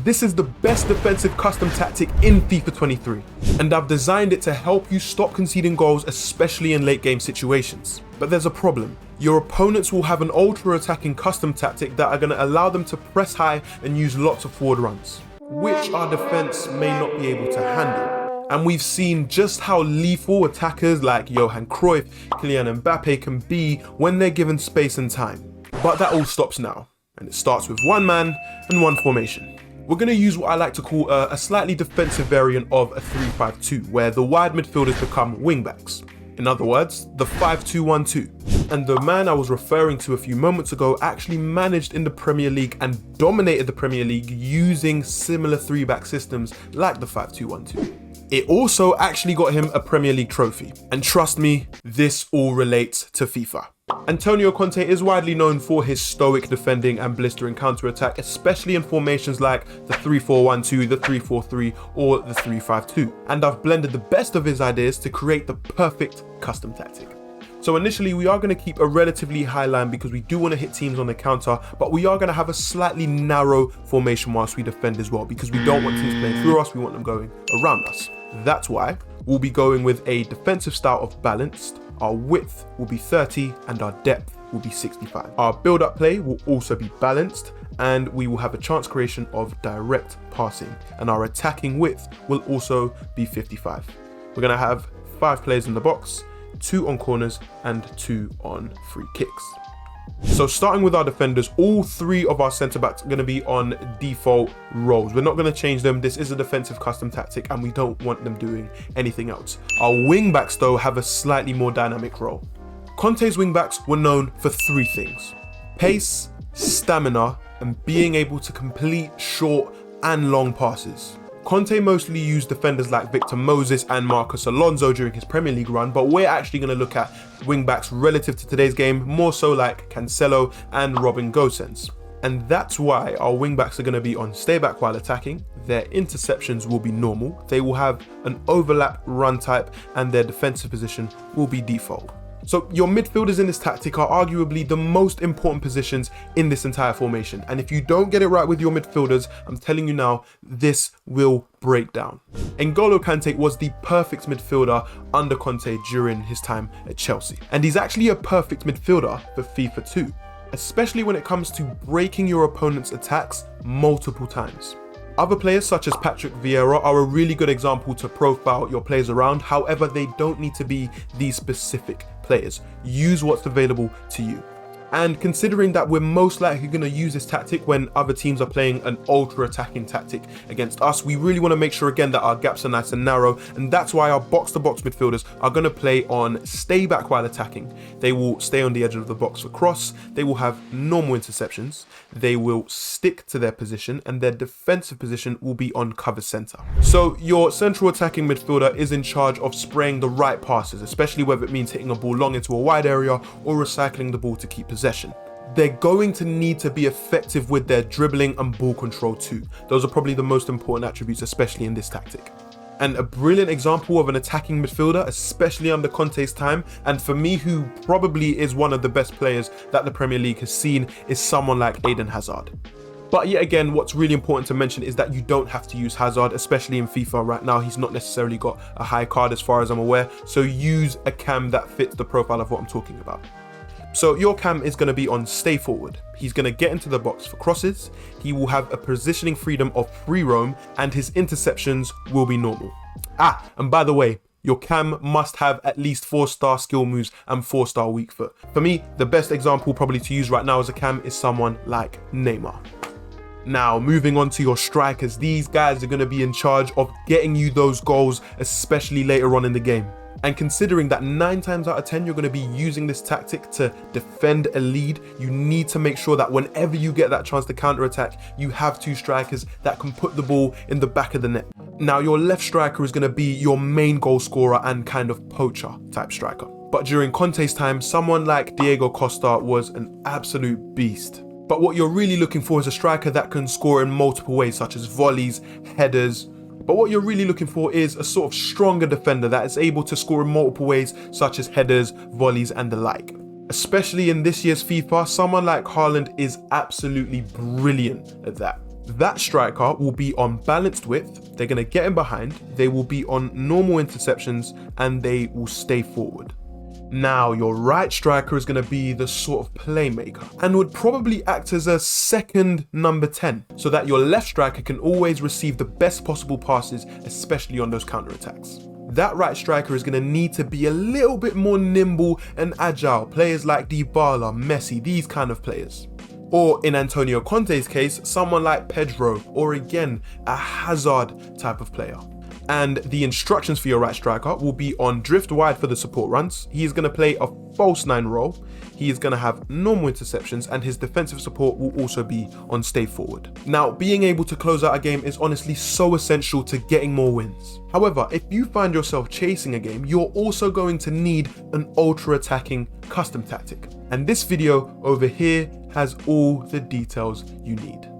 This is the best defensive custom tactic in FIFA 23, and I've designed it to help you stop conceding goals, especially in late game situations. But there's a problem. Your opponents will have an ultra attacking custom tactic that are going to allow them to press high and use lots of forward runs, which our defense may not be able to handle. And we've seen just how lethal attackers like Johan Cruyff, Kylian Mbappe can be when they're given space and time. But that all stops now, and it starts with one man and one formation. We're going to use what I like to call a slightly defensive variant of a 3-5-2, where the wide midfielders become wingbacks. In other words, the 5-2-1-2. And the man I was referring to a few moments ago actually managed in the Premier League and dominated the Premier League using similar 3-back systems like the 5-2-1-2. It also actually got him a Premier League trophy. And trust me, this all relates to FIFA. Antonio Conte is widely known for his stoic defending and blistering counter-attack, especially in formations like the 3-4-1-2, the 3-4-3, or the 3-5-2. And I've blended the best of his ideas to create the perfect custom tactic. So initially we are going to keep a relatively high line because we do want to hit teams on the counter, but we are going to have a slightly narrow formation whilst we defend as well, because we don't want teams playing through us, we want them going around us. That's why we'll be going with a defensive style of balanced. Our width will be 30 and our depth will be 65. Our build-up play will also be balanced, and we will have a chance creation of direct passing, and our attacking width will also be 55. We're going to have 5 players in the box, 2 on corners and 2 on free kicks. So starting with our defenders, all 3 of our centre backs are going to be on default roles. We're not going to change them. This is a defensive custom tactic and we don't want them doing anything else. Our wing backs though have a slightly more dynamic role. Conte's wing backs were known for 3 things: pace, stamina, and being able to complete short and long passes. Conte mostly used defenders like Victor Moses and Marcos Alonso during his Premier League run, but we're actually going to look at wingbacks relative to today's game, more so like Cancelo and Robin Gosens. And that's why our wingbacks are going to be on stay back while attacking, their interceptions will be normal, they will have an overlap run type, and their defensive position will be default. So your midfielders in this tactic are arguably the most important positions in this entire formation. And if you don't get it right with your midfielders, I'm telling you now, this will break down. N'Golo Kante was the perfect midfielder under Conte during his time at Chelsea. And he's actually a perfect midfielder for FIFA 2, especially when it comes to breaking your opponent's attacks multiple times. Other players such as Patrick Vieira are a really good example to profile your players around. However, they don't need to be these specific players. Use what's available to you. And considering that we're most likely going to use this tactic when other teams are playing an ultra attacking tactic against us, we really want to make sure again that our gaps are nice and narrow, and that's why our box-to-box midfielders are going to play on stay back while attacking. They will stay on the edge of the box for cross, they will have normal interceptions, they will stick to their position, and their defensive position will be on cover centre. So your central attacking midfielder is in charge of spraying the right passes, especially whether it means hitting a ball long into a wide area or recycling the ball to keep possession. They're going to need to be effective with their dribbling and ball control too. Those are probably the most important attributes, especially in this tactic. And a brilliant example of an attacking midfielder, especially under Conte's time, and for me who probably is one of the best players that the Premier League has seen, is someone like Eden Hazard. But yet again, what's really important to mention is that you don't have to use Hazard, especially in FIFA right now. He's not necessarily got a high card as far as I'm aware, so use a cam that fits the profile of what I'm talking about. So your cam is going to be on stay forward. He's going to get into the box for crosses, he will have a positioning freedom of free roam, and his interceptions will be normal. And by the way, your cam must have at least 4-star skill moves and 4-star weak foot. For me, the best example probably to use right now as a cam is someone like Neymar. Now, moving on to your strikers, these guys are going to be in charge of getting you those goals, especially later on in the game. And considering that 9 times out of 10 you're going to be using this tactic to defend a lead, you need to make sure that whenever you get that chance to counter-attack, you have 2 strikers that can put the ball in the back of the net. Now, your left striker is going to be your main goal scorer and kind of poacher type striker. But during Conte's time, someone like Diego Costa was an absolute beast. But what you're really looking for is a striker that can score in multiple ways, such as volleys, headers. But what you're really looking for is a sort of stronger defender that is able to score in multiple ways, such as headers, volleys, and the like. Especially in this year's FIFA, someone like Haaland is absolutely brilliant at that. That striker will be on balanced width, they're going to get in behind, they will be on normal interceptions, and they will stay forward. Now, your right striker is going to be the sort of playmaker and would probably act as a second number 10, so that your left striker can always receive the best possible passes, especially on those counterattacks. That right striker is going to need to be a little bit more nimble and agile, players like Dybala, Messi, these kind of players. Or in Antonio Conte's case, someone like Pedro, or again, a Hazard type of player. And the instructions for your right striker will be on drift wide for the support runs. He is going to play a false 9 role. He is going to have normal interceptions, and his defensive support will also be on stay forward. Now, being able to close out a game is honestly so essential to getting more wins. However, if you find yourself chasing a game, you're also going to need an ultra attacking custom tactic. And this video over here has all the details you need.